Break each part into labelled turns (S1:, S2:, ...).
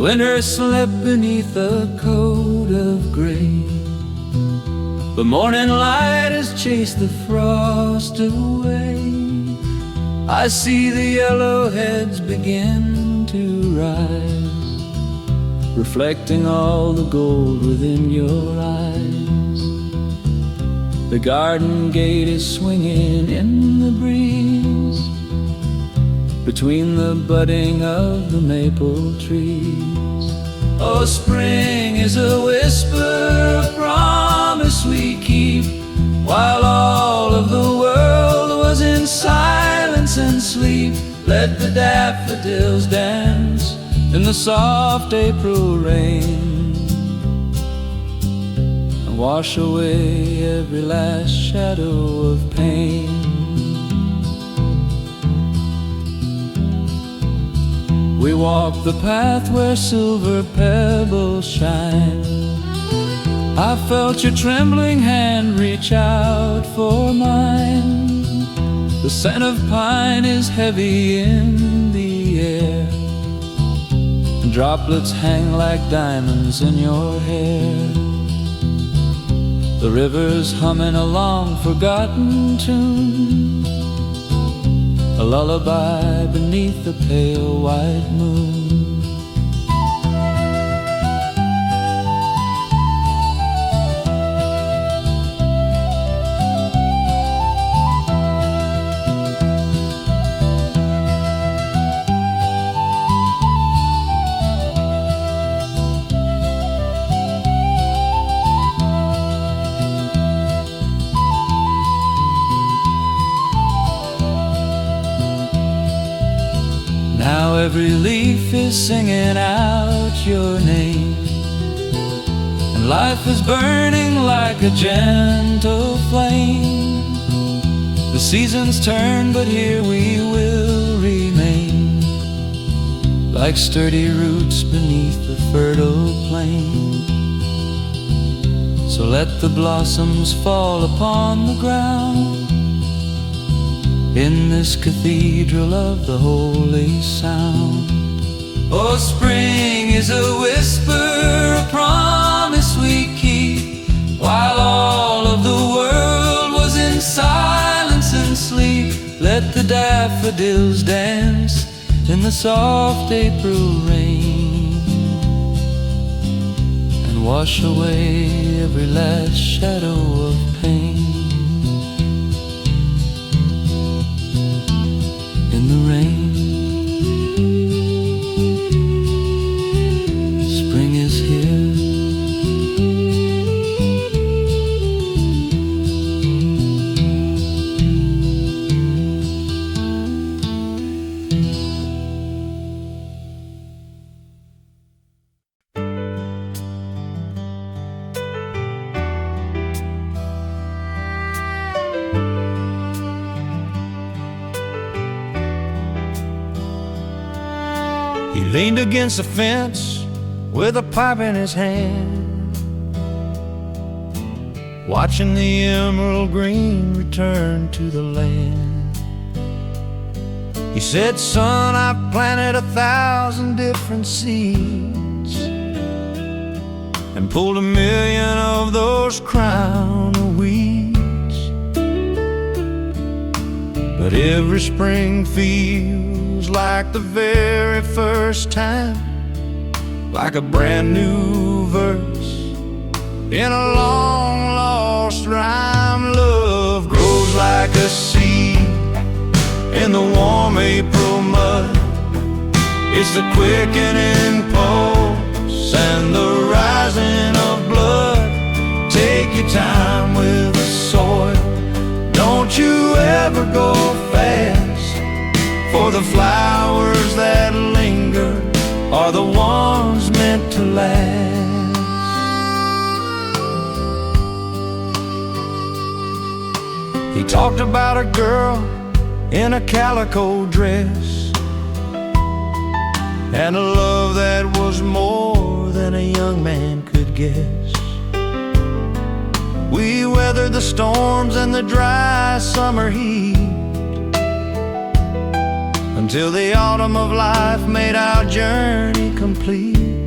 S1: winter slept beneath a coat of gray. The morning light has chased the frost away. I see the yellow heads begin to rise, reflecting all the gold within your eyes. The garden gate is swinging in the breeze, between the budding of the maple trees. Oh, spring is a whisper of promise we keep, while all of the world was in silence and sleep. Let the daffodils dance in the soft April rain, and wash away every last shadow of pain. We walk the path where silver pebbles shine. I felt your trembling hand reach out for mine. The scent of pine is heavy in the air, and droplets hang like diamonds in your hair. The river's humming a long forgotten tune, a lullaby beneath the pale white moon. Now every leaf is singing out your name, and life is burning like a gentle flame. The seasons turn, but here we will remain, like sturdy roots beneath the fertile plain. So let the blossoms fall upon the ground, in this cathedral of the holy sound. Oh, spring is a whisper, a promise we keep, while all of the world was in silence and sleep. Let the daffodils dance in the soft April rain, and wash away every last shadow of pain. In the rain, spring is here.
S2: He leaned against the fence with a pipe in his hand, watching the emerald green return to the land. He said, son, I've planted 1,000 different seeds and pulled 1,000,000 of those crown of weeds, but every spring feels like the very first time, like a brand new verse in a long lost rhyme. Love grows like a seed in the warm April mud. It's the quickening pulse and the rising of blood. Take your time with the soil, don't you ever go fast, for the flowers that linger are the ones meant to last. He talked about a girl in a calico dress, and a love that was more than a young man could guess. We weathered the storms and the dry summer heat, until the autumn of life made our journey complete.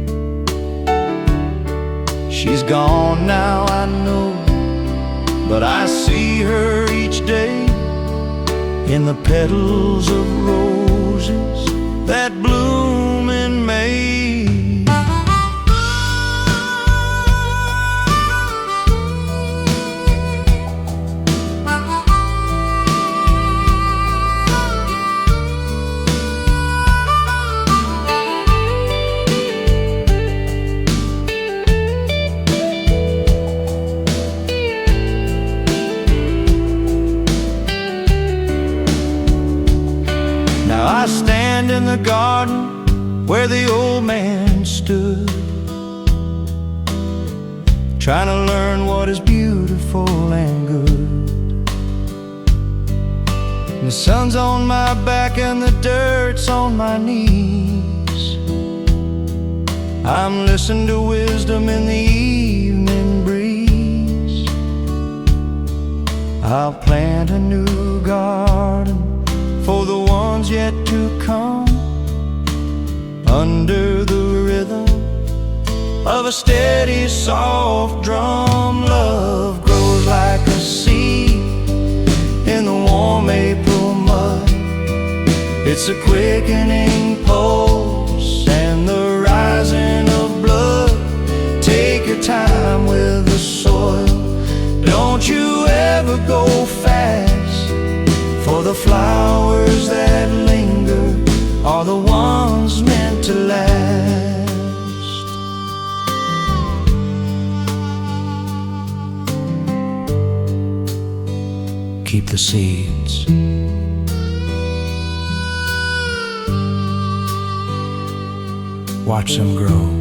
S2: She's gone now, I know, but I see her each day in the petals of roses that bloom in May. I stand in the garden where the old man stood, trying to learn what is beautiful and good. And the sun's on my back and the dirt's on my knees. I'm listening to wisdom in the evening breeze. I'll plant a new garden for the ones yet to come, under the rhythm of a steady, soft drum. Love grows like a seed in the warm April mud. It's a quickening pulse and the rising of blood. Take your time with the soil. Don't you ever go fast, for the flowers that linger are the ones meant to last. Keep the seeds. Watch them grow.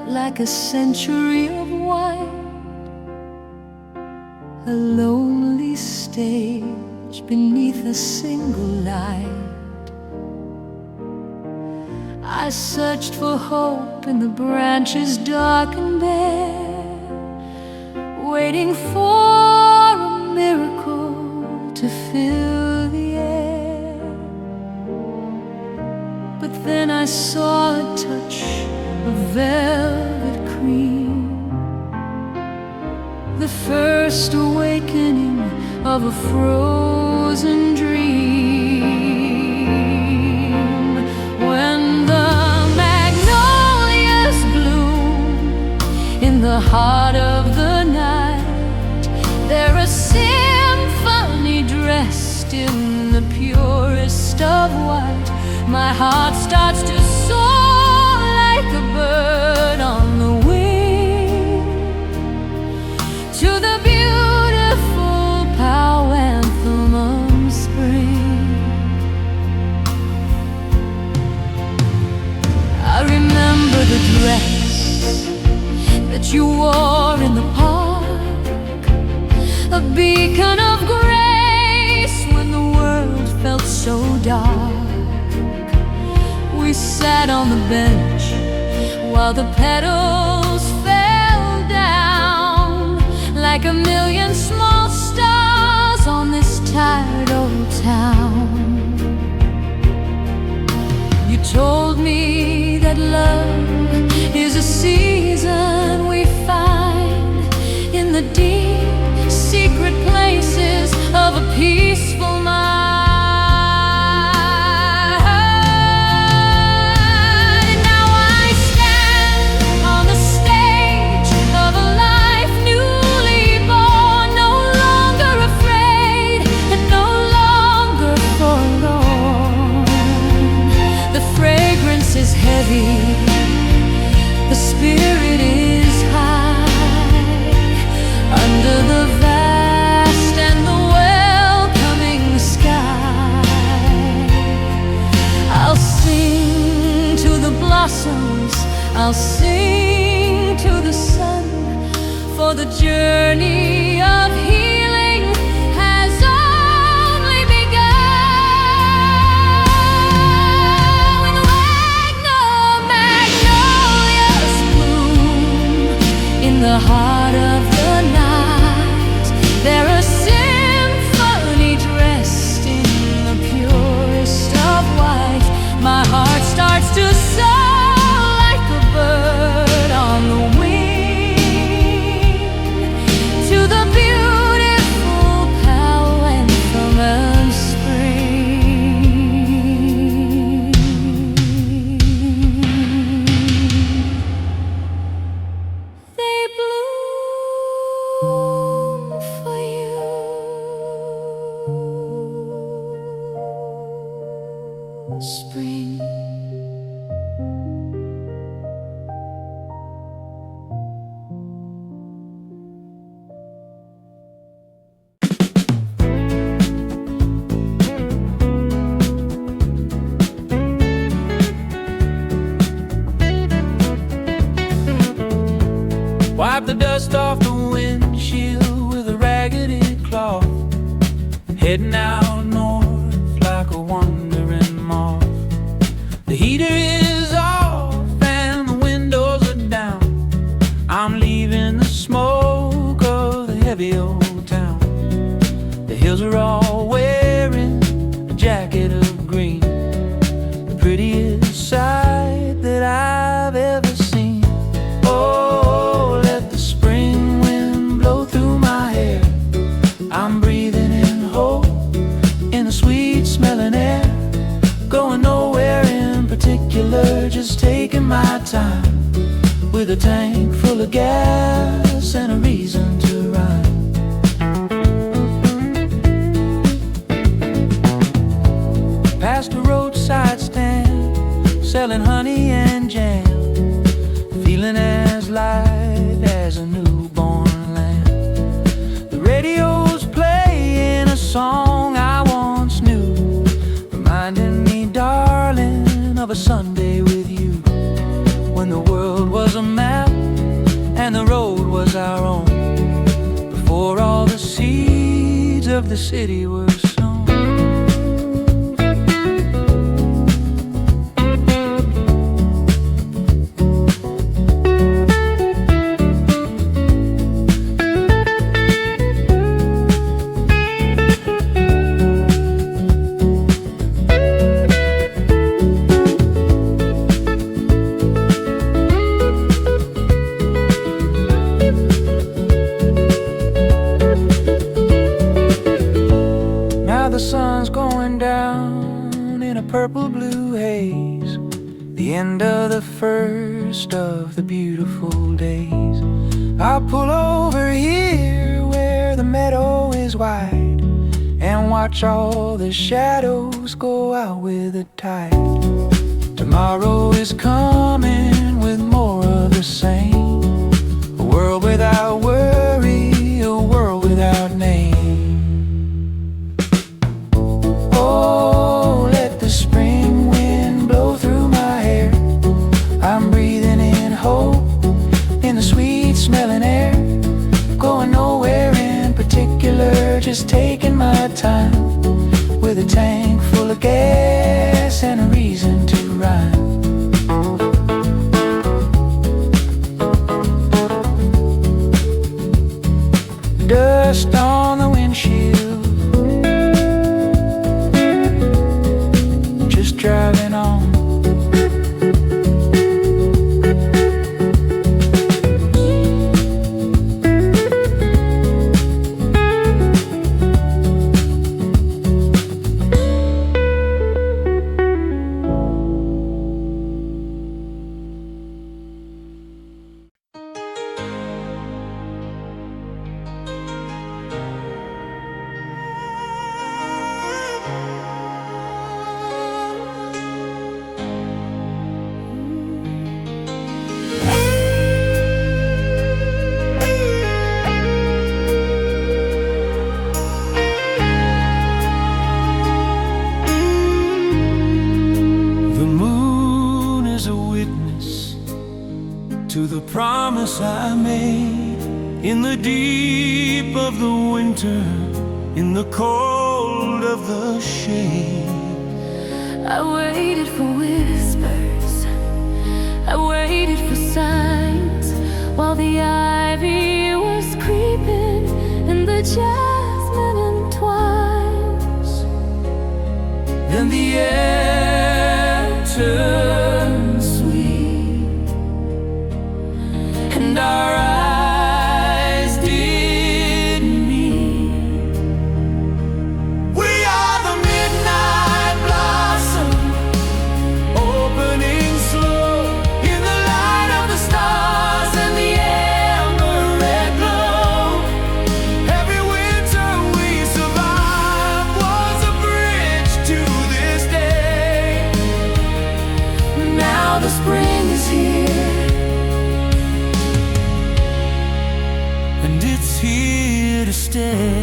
S1: Like a century of white, a lonely stage beneath a single light. I searched for hope in the branches dark and bare, waiting for a miracle to fill the air. But then I saw a touch of velvet cream, the first awakening of a frozen dream. When the magnolias bloom in the heart of the night, they're a symphony dressed in the purest of white. My heart starts to soar like a bird on the wing to the beautiful pow anthem of spring. I remember the dress that you wore in the park, a beacon of grace when the world felt so dark. We sat on the bench while the petals fell down like a million small stars on this tired old town. You told me that love is a season we find in the deep secret places of a peaceful mind. The spirit is high under the vast and the welcoming sky. I'll sing spring. Wipe the dust off the windshield with a raggedy cloth, heading out north like a wandering moth. The heater is off and the windows are down. I'm leaving the smoke of the heavy old town. The hills are all wearing a jacket of green, the prettiest sight that I've ever seen. Oh, let the spring wind blow through my hair. I'm breathing in hope in the sweet smelling air. Going nowhere in particular, just taking my time with a tank full of gas and a reason to ride. Past a roadside stand, selling honey and jam, feeling as light as a newborn lamb. The radio's playing a song I once knew, reminding me, darling, of a Sunday with you, when the world was a map and the road was our own, before all the seeds of the city were sown. The sun's going down in a purple blue haze, the end of the first of the beautiful days. I'll pull over here where the meadow is wide and watch all the shadows go out with the tide. Tomorrow is coming with more of the same, a world without worry, a world without name. Oh, let the spring wind blow through my hair. I'm breathing in hope in the sweet smelling air. Going nowhere in particular, just taking my time with a tank full of gas and a reason to rhyme. Dust on the windshield, driving on. To the promise I made in the deep of the winter, in the cold of the shade.
S3: I waited for whispers, I waited for signs, while the ivy was creeping and the jasmine entwines.
S1: Then the air turned sweet and our eyes did meet. We are the midnight blossom, opening slow in the light of the stars and the amber red glow. Every winter we survived was a bridge to this day. stay.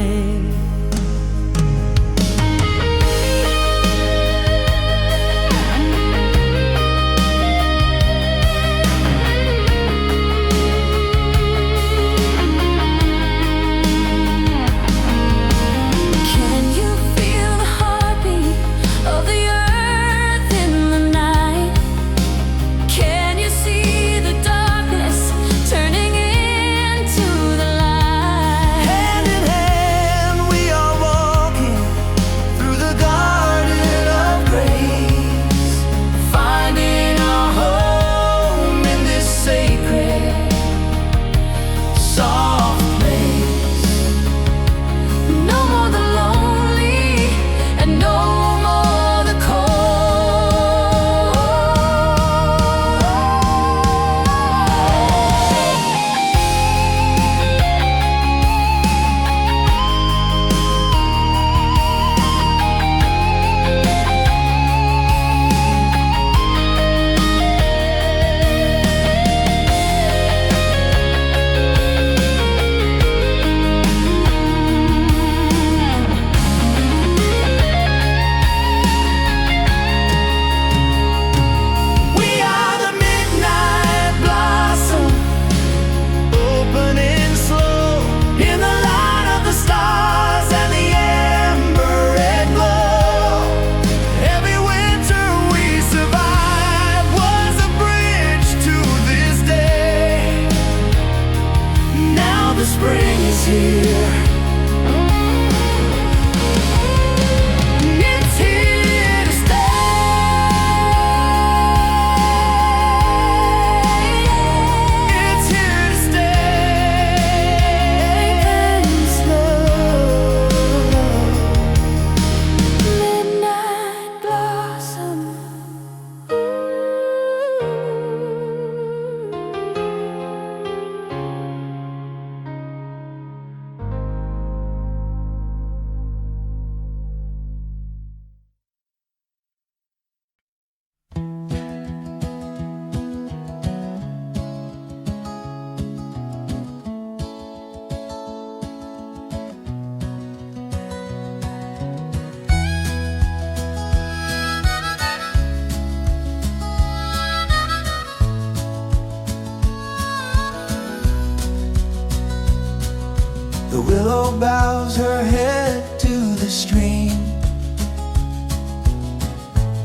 S4: The willow bows her head to the stream,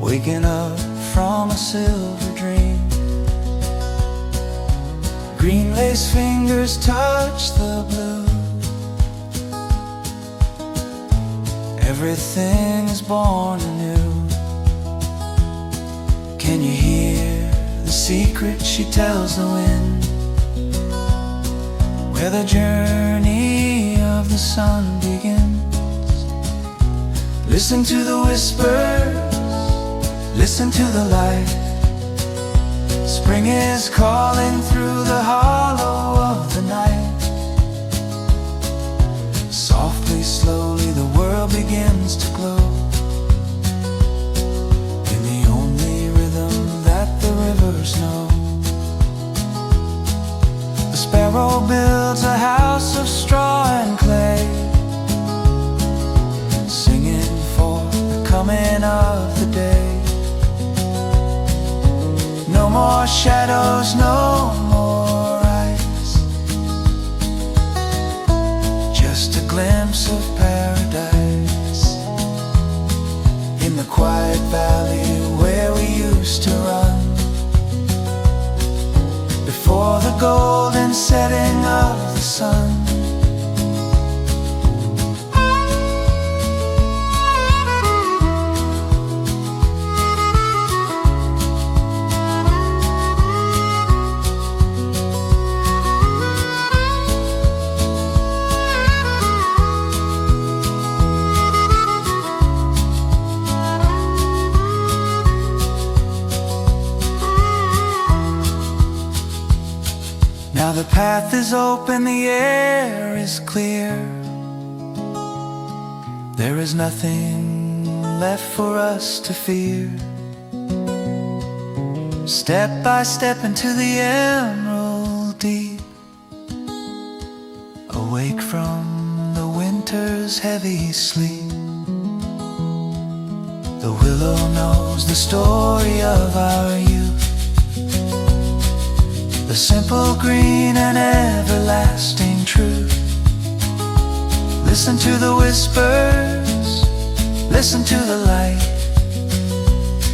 S4: waking up from a silver dream. Green lace fingers touch the blue. Everything is born anew. Can you hear the secret she tells the wind? Where the journey of the sun begins. Listen to the whispers, listen to the light. Spring is calling through the hollow of the night. Softly, slowly the world begins to glow in the only rhythm that the rivers know. The sparrow builds a house of straw and clay, singing for the coming of the day. No more shadows, no more ice, just a glimpse of paradise. In the quiet valley where we used to run, before the golden setting of the sun. Now the path is open, the air is clear. There is nothing left for us to fear. Step by step into the emerald deep, awake from the wind mother's heavy sleep. The willow knows the story of our youth, the simple green and everlasting truth. Listen to the whispers, listen to the light.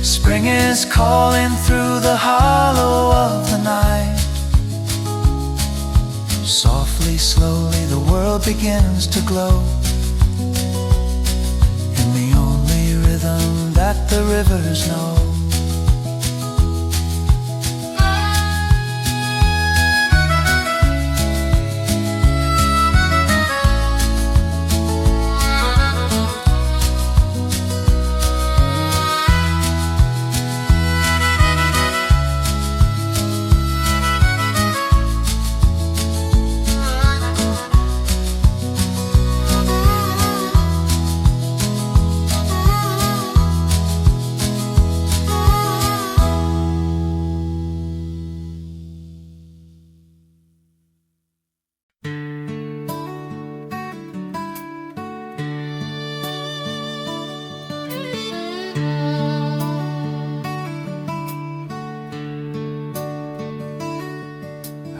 S4: Spring is calling through the hollow of the night. Softly, slowly, the world begins to glow in the only rhythm that the rivers know.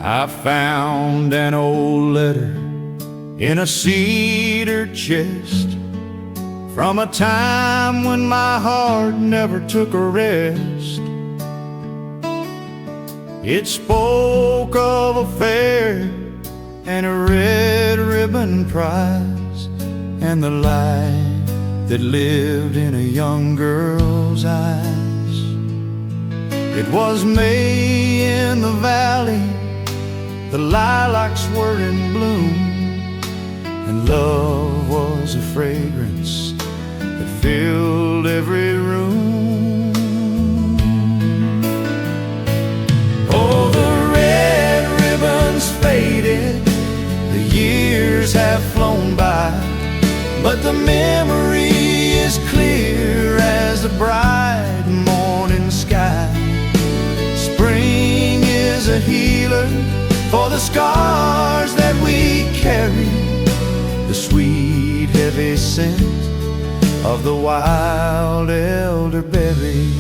S2: I found an old letter in a cedar chest from a time when my heart never took a rest. It spoke of a fair and a red ribbon prize and the light that lived in a young girl's eyes. It was May in the valley, the lilacs were in bloom, and love was a fragrance that filled every room. Oh, the red ribbon's faded, the years have flown by, but the memory is clear as the bright morning sky. Spring is a healer for the scars that we carry, the sweet heavy scent of the wild elderberry.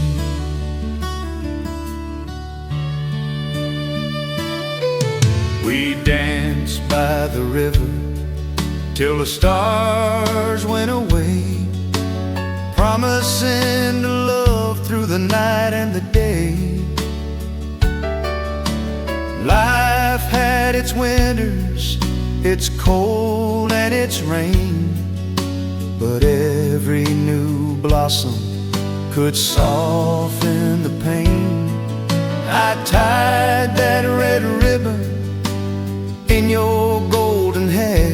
S2: We danced by the river till the stars went away, promising to love through the night and the day. Life had its winters, its cold and its rain, but every new blossom could soften the pain. I tied that red ribbon in your golden hair,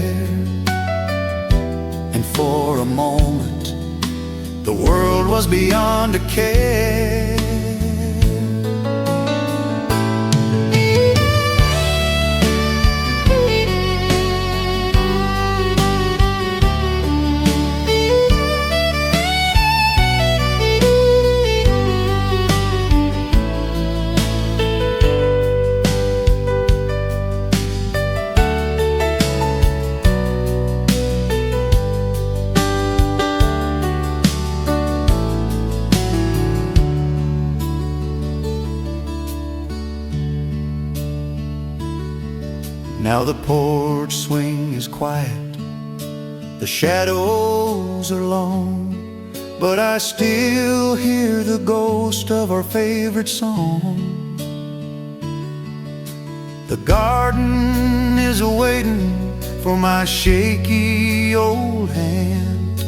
S2: and for a moment the world was beyond a care. Now the porch swing is quiet, the shadows are long, but I still hear the ghost of our favorite song. The garden is waiting for my shaky old hand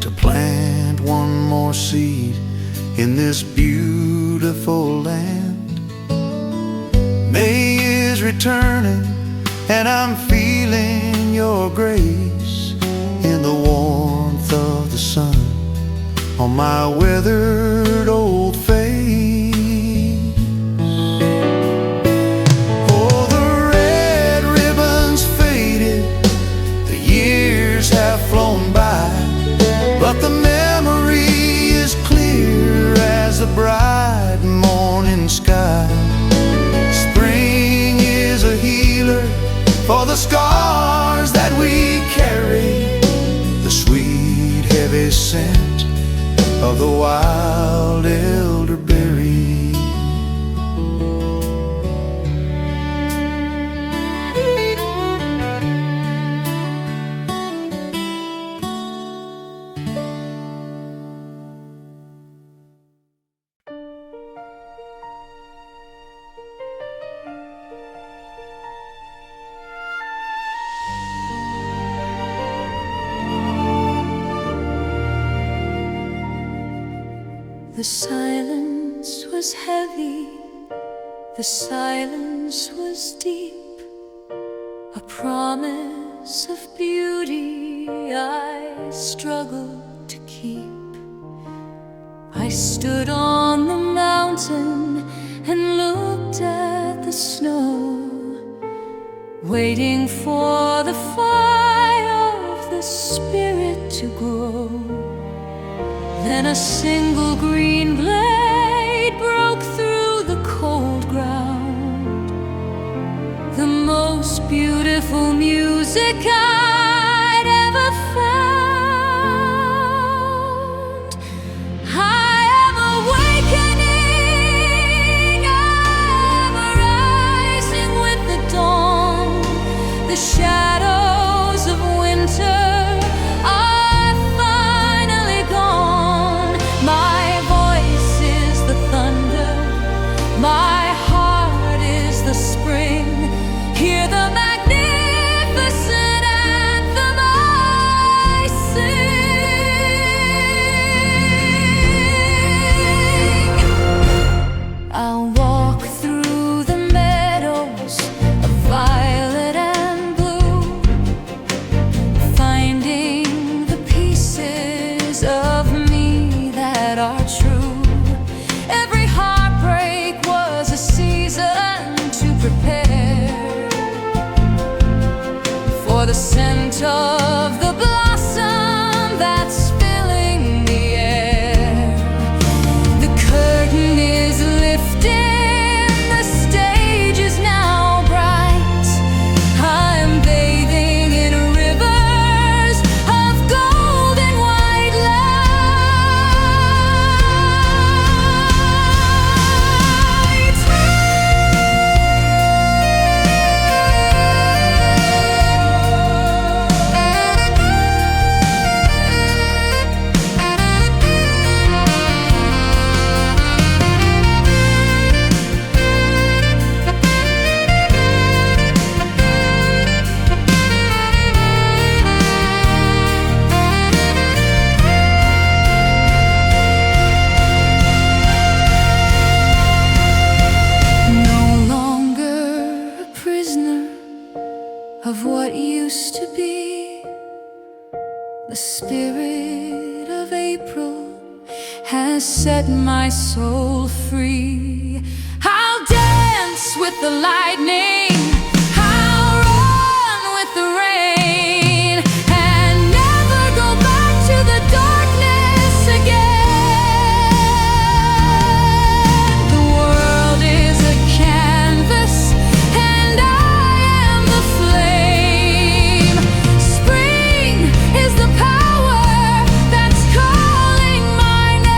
S2: to plant one more seed in this beautiful land. May is returning, and I'm feeling your grace in the warmth of the sun on my weathered old face. Oh, the red ribbon's faded, the years have flown by, but the memory is clear as the bright morning sky. Spring is a healer for the scars that we carry, scent of the wild elderberry.
S3: The silence was heavy, the silence was deep, a promise of beauty I struggled to keep. I stood on the mountain and looked at the snow, waiting for the fire of the spirit to grow. Then a single green blade broke through the cold ground, the most beautiful music I'd ever found. I am awakening, I'm rising with the dawn. The shadows of winter the scent of the blossom that's filling the air. The curtain is lifting, the stage is now bright. I am bathing in rivers of golden white of what used to be. The spirit of April has set my soul free. I'll dance with the lightning, I'll run with the rain, and never go back to the darkness again. The world is a canvas and I am the flame. Spring is the power that's calling my name.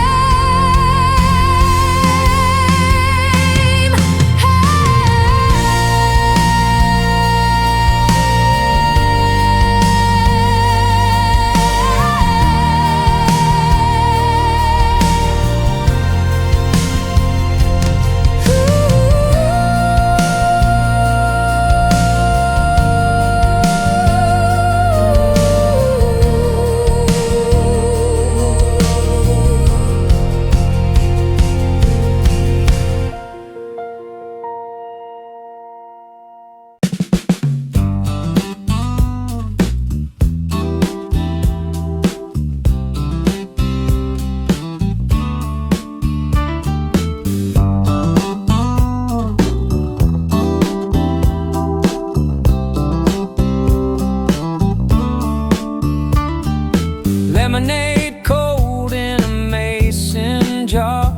S1: Lemonade cold in a mason jar,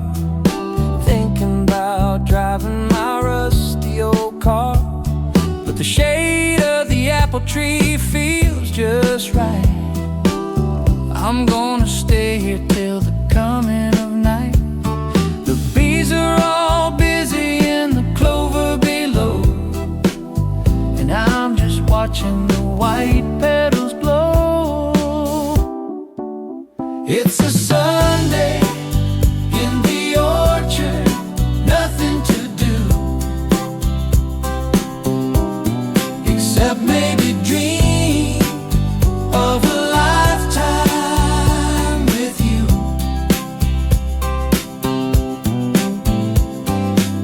S1: thinking about driving my rusty old car. But the shade of the apple tree feels just right. I'm gonna stay Sunday in the orchard, nothing to do except maybe dream of a lifetime with you.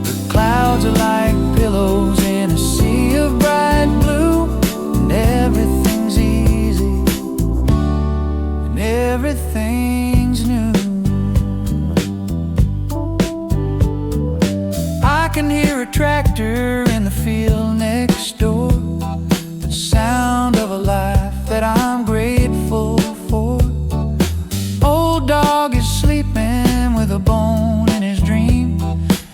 S4: The clouds are like pillows in a sea of bright blue, and everything's easy and everything's new. I can hear a tractor in the field next door, the sound of a life that I'm grateful for. Old dog is sleeping with a bone in his dream,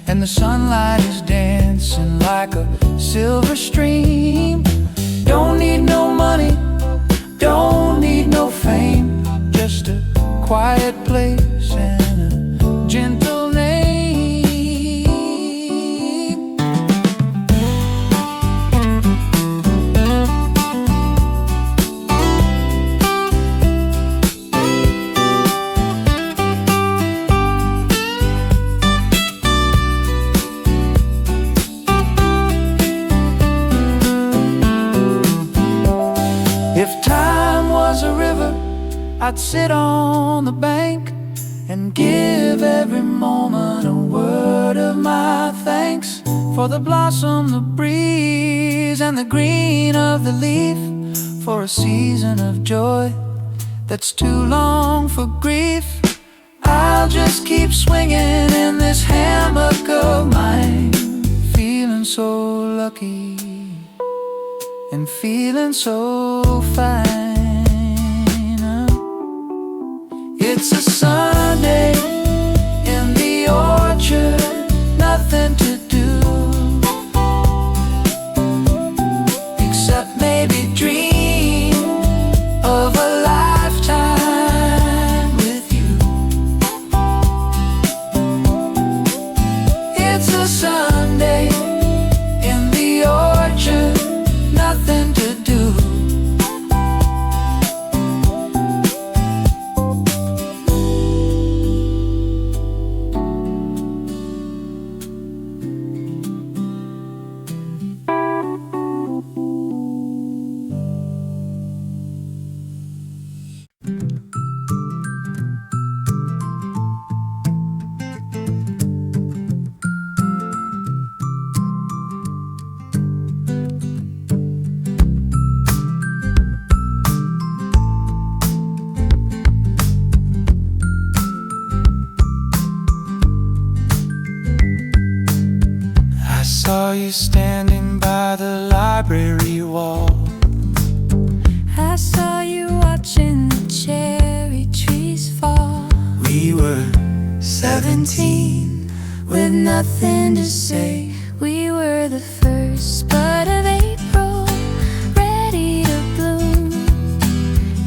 S4: and the sunlight is dancing like a silver stream. Don't need no money, don't need no fame, just a quiet place and a gentle name. If time was a river, I'd sit on the bank and give every moment a word of my thanks for the blossom, the breeze, and the green of the leaf, for a season of joy that's too long for grief. I'll just keep swinging in this hammock of mine, feeling so lucky and feeling so fine. It's a Sunday in the orchard, nothing to do except maybe dream of a lifetime with you. It's a Sunday in the orchard, nothing to do. I saw you standing by the library wall.
S3: I saw you watching the cherry trees fall.
S4: We were
S3: 17 with nothing to say. We were the first bud of April, ready to bloom,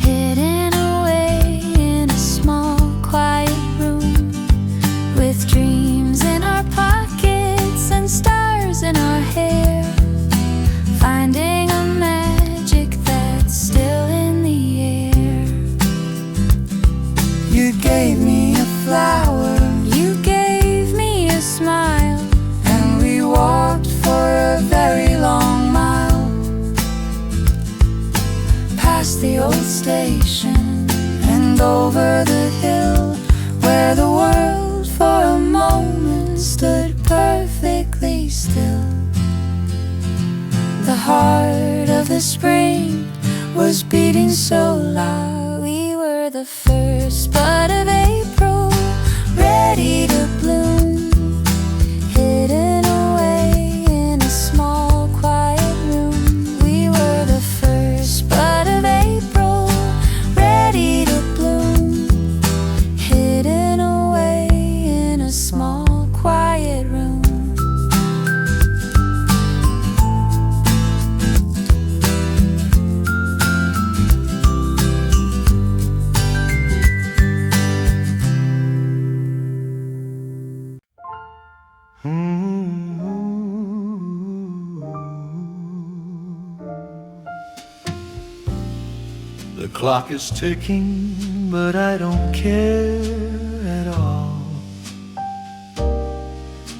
S3: hidden away in a small quiet room, with dreams in our pockets and stars in our hair, finding a magic that's still in the air.
S4: You gave me a flower,
S3: You gave me a smile,
S4: and we walked for a very long mile,
S3: past the old station,
S4: and over the hill
S3: where the world for a moment stood perfectly still. The heart of the spring was beating so loud. We were the first bud of April, ready to bloom, hidden away in a small quiet room. We were the first bud of April, ready to bloom, hidden away in a small quiet room.
S2: The clock is ticking
S4: but I don't care at all.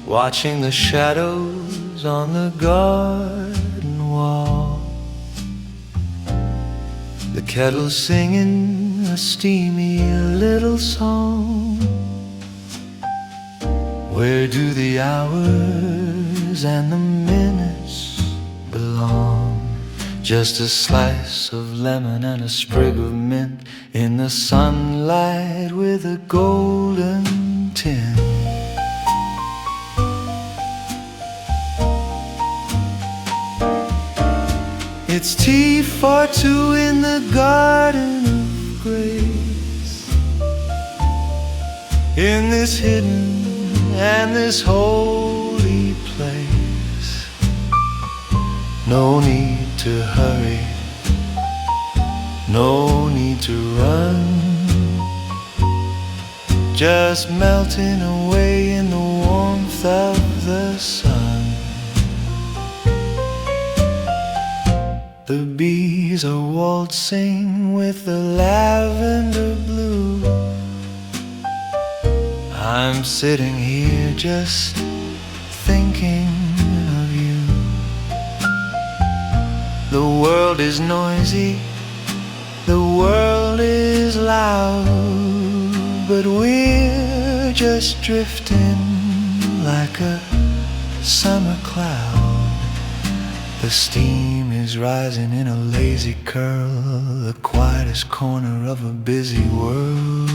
S4: Watching the shadows on the garden wall, the kettle singing a steamy little song. Where do the hours and the minutes belong? Just a slice of lemon and a sprig of mint in the sunlight with a golden tint. It's tea for two in the garden of grace, in this hidden and this holy place. No need to hurry, no need to run, just melting away in the warmth of the sun. The bees are waltzing with the lavender blue. I'm sitting here just thinking of you. The world is noisy, the world is loud, but we're just drifting like a summer cloud. The steam is rising in a lazy curl, the quietest corner of a busy world.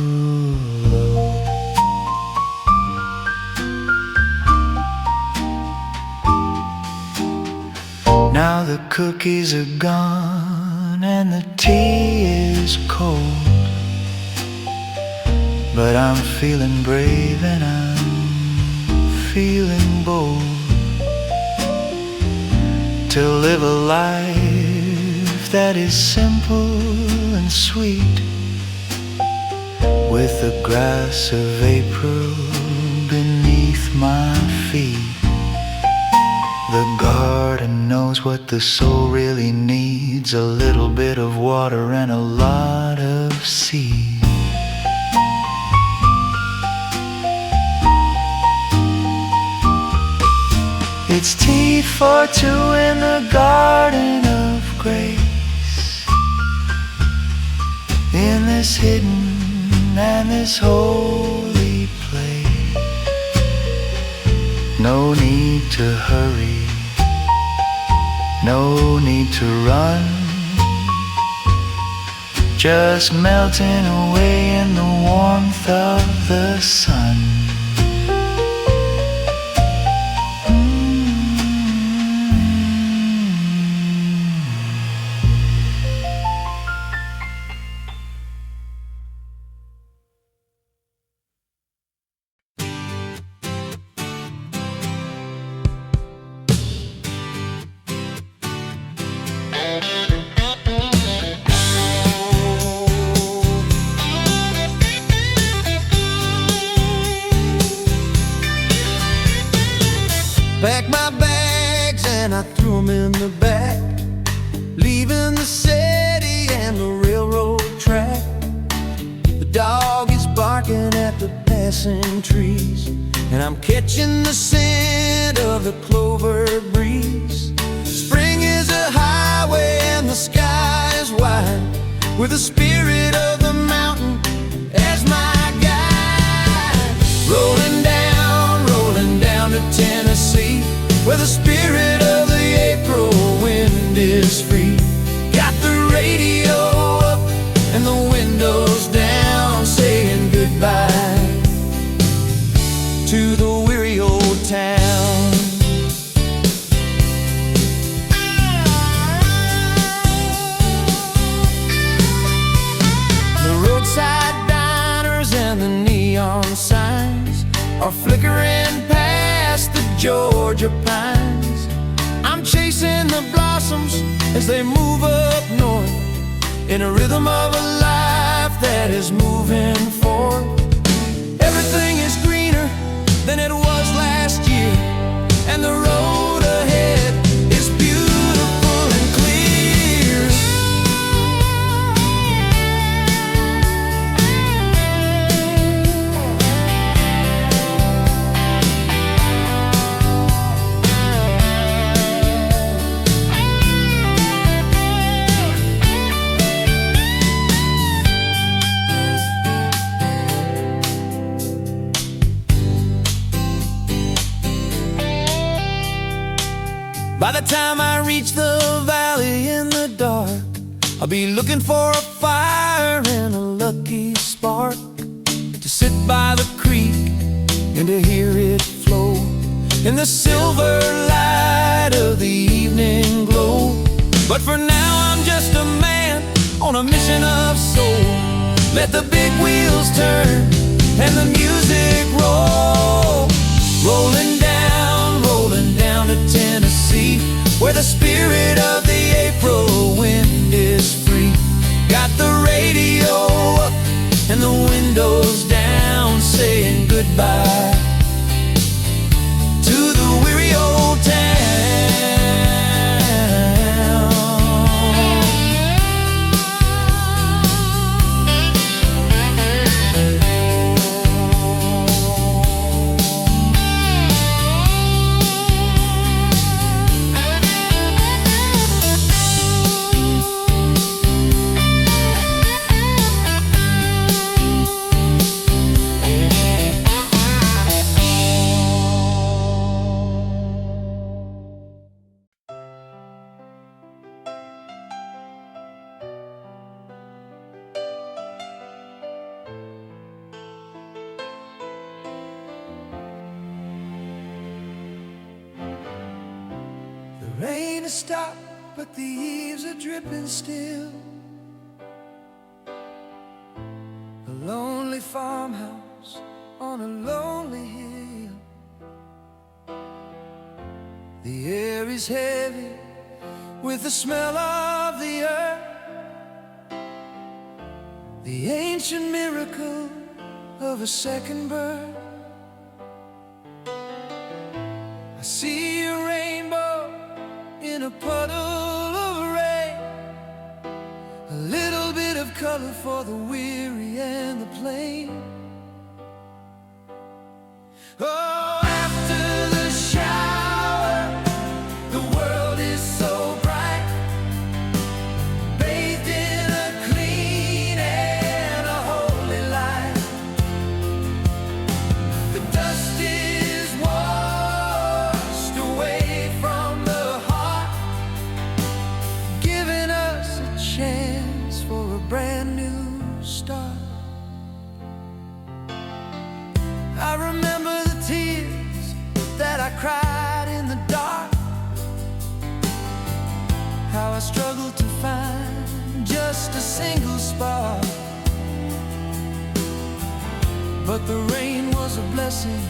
S4: Now the cookies are gone and the tea is cold, but I'm feeling brave and I'm feeling bold to live a life that is simple and sweet, with the grass of April beneath my feet. The garden knows what the soul really needs, a little bit of water and a lot of seed. It's tea for two in the garden of grace, in this hidden and this holy place. No need to hurry, no need to run, just melting away in the warmth of the sun.
S5: Packed my bags and I threw them in the back, leaving the city and the railroad track. The dog is barking at the passing trees, and I'm catching the scent of the clover breeze. Spring is a highway and the sky is wide, with the spirit of the mountain as my guide. Rolling down to Tennessee, where the spirit of the April wind is free. Got the radio up and the windows down, saying goodbye to the weary old town. The roadside diners and the neon signs are flickering past the Georgia pines. I'm chasing the blossoms as they move up north, in a rhythm of a life that is moving forward. Everything is greener than it was last year, and the road ahead is beautiful and clear. By the time I reach the valley in the dark, I'll be looking for a fire and a lucky spark to sit by the creek and to hear it flow in the silver light of the evening glow. But for now I'm just a man on a mission of soul. Let the big wheels turn and the music roll. Rolling down to Tennessee, where the spirit of the April wind is free. Got the radio up and the windows down, saying goodbye to the weary old town. The rain has stopped, but the eaves are dripping still. A lonely farmhouse on a lonely hill. The air is heavy with the smell of the earth, the ancient miracle of a second birth. I see a rainbow in a puddle of rain, a little bit of color for the weary and the plain. Oh, after the shower, the world is so bright, bathed in a clean and a holy light. The dust is washed away from the heart, giving us a chance for a brand new start. I remember the tears that I cried in the dark, how I struggled to find just a single spark. But the rain was a blessing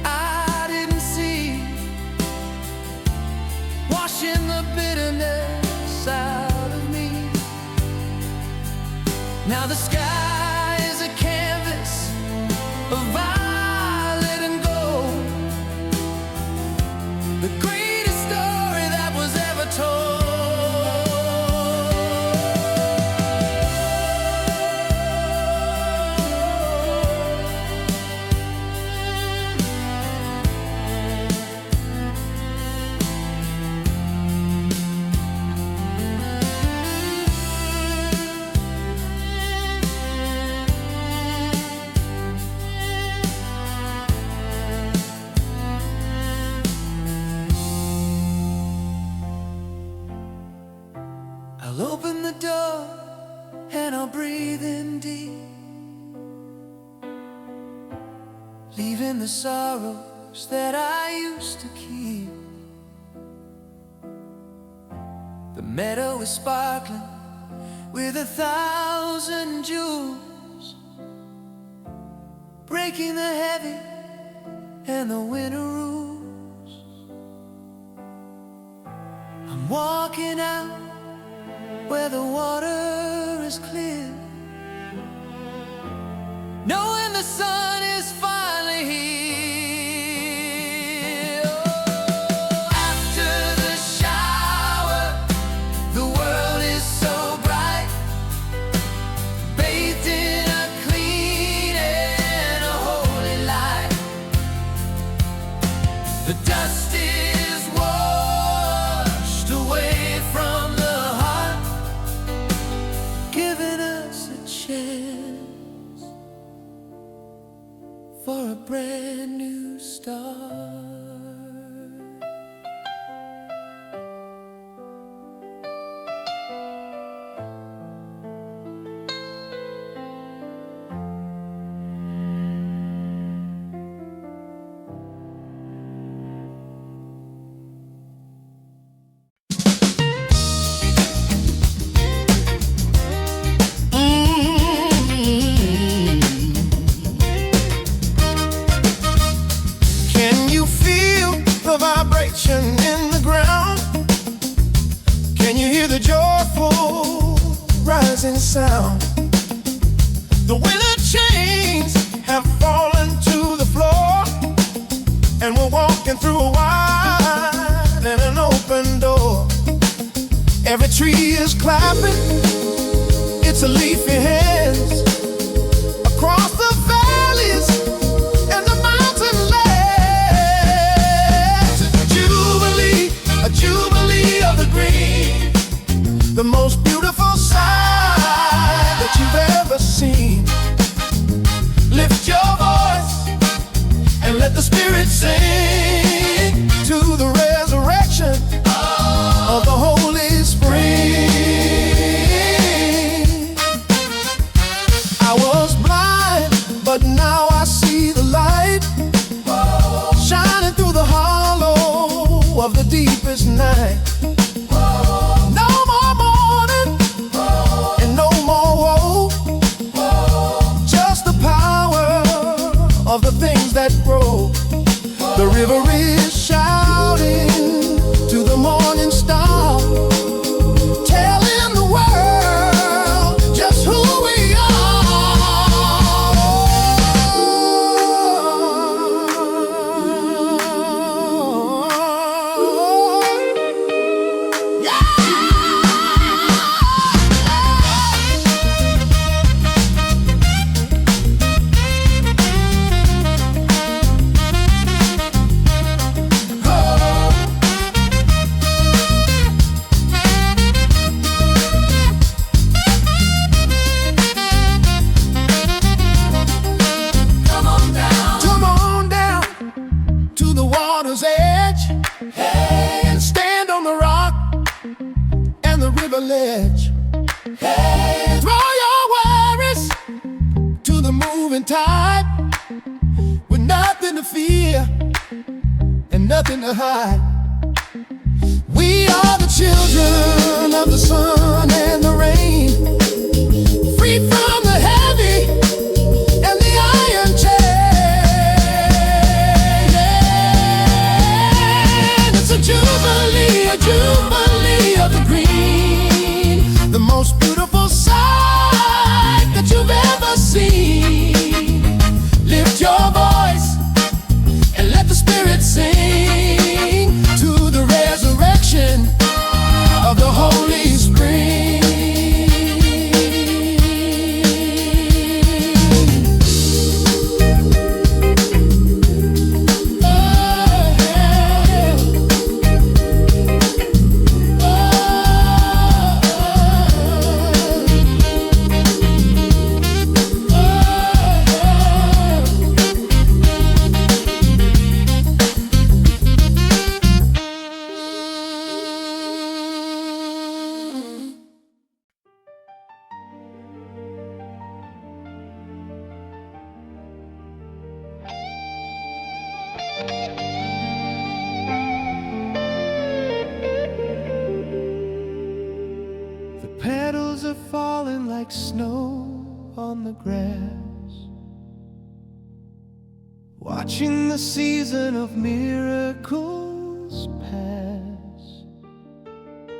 S5: I didn't see, washing the bitterness out of me. Now the sky is a canvas of violet and gold, the greatest story that was ever told. I'll open the door and I'll breathe in deep, leaving the sorrows that I used to keep. The meadow is sparkling with 1,000 jewels, breaking the heavy and the winter rules. I'm walking out where the water is clear, knowing the sun is finally here. Oh, after the shower, the world is so bright, bathed in a clean and a holy light. The dust is washed away from the heart, giving us a chance for a brand new start.
S2: sound. The winter chains have fallen to the floor, and we're walking through a wide and an open door. Every tree is clapping, it's a leafy hands across the valleys and the mountain lands. A jubilee of the green, the most beautiful sight that you've ever seen. Lift your voice and let the spirit sing to the resurrection of the Holy Spring. I was blind, but now I see the light shining through the hollow of the deepest night. No more mourning and no more woe, just the power of the things that grow. The river is shouting to the morning star, telling the world just who we Come on down to the water's edge, and stand on the rock and the river ledge. Throw your worries to the moving tide, with nothing to fear and nothing to hide. We are the children of the sun and the rain, free from the heavy and the iron chain. It's a jubilee of the green, the most beautiful sight that you've ever seen. Lift your voice and let the spirit sing to the resurrection of the Holy Spring. The petals are falling like snow on the grass, watching the season of miracles pass.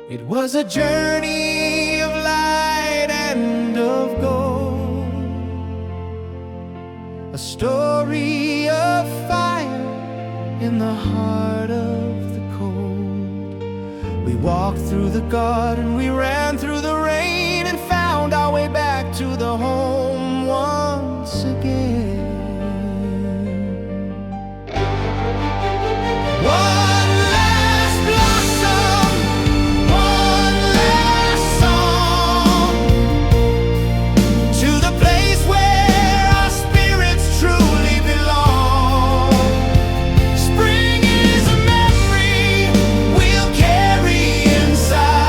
S2: It was a journey of light and of gold, a story of fire in the heart of the cold. We walked through the garden, we ran through the rain, and found our way back to the home once again. One last blossom, one last song, to the place where our spirits truly belong. Spring is a memory we'll carry inside.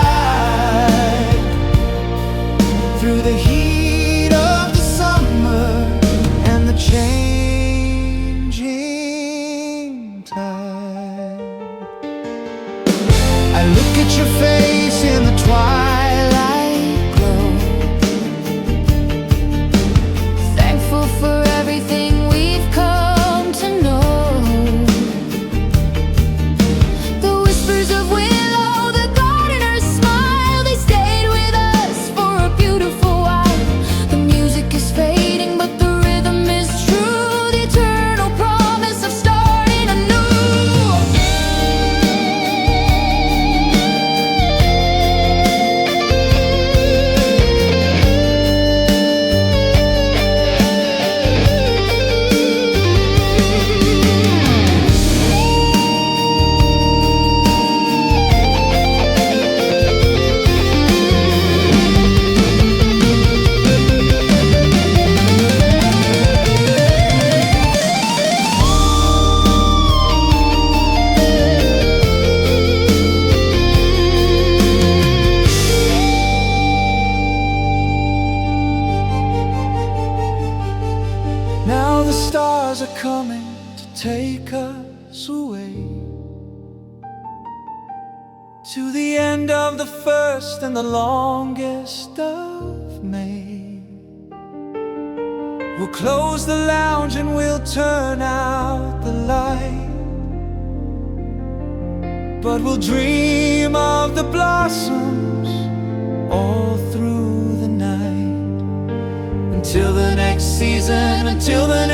S4: Now the stars are coming to take us away to the end of the first and the longest of May. We'll close the lounge and we'll turn out the light, but we'll dream of the blossoms all through the night. Until the next season, until the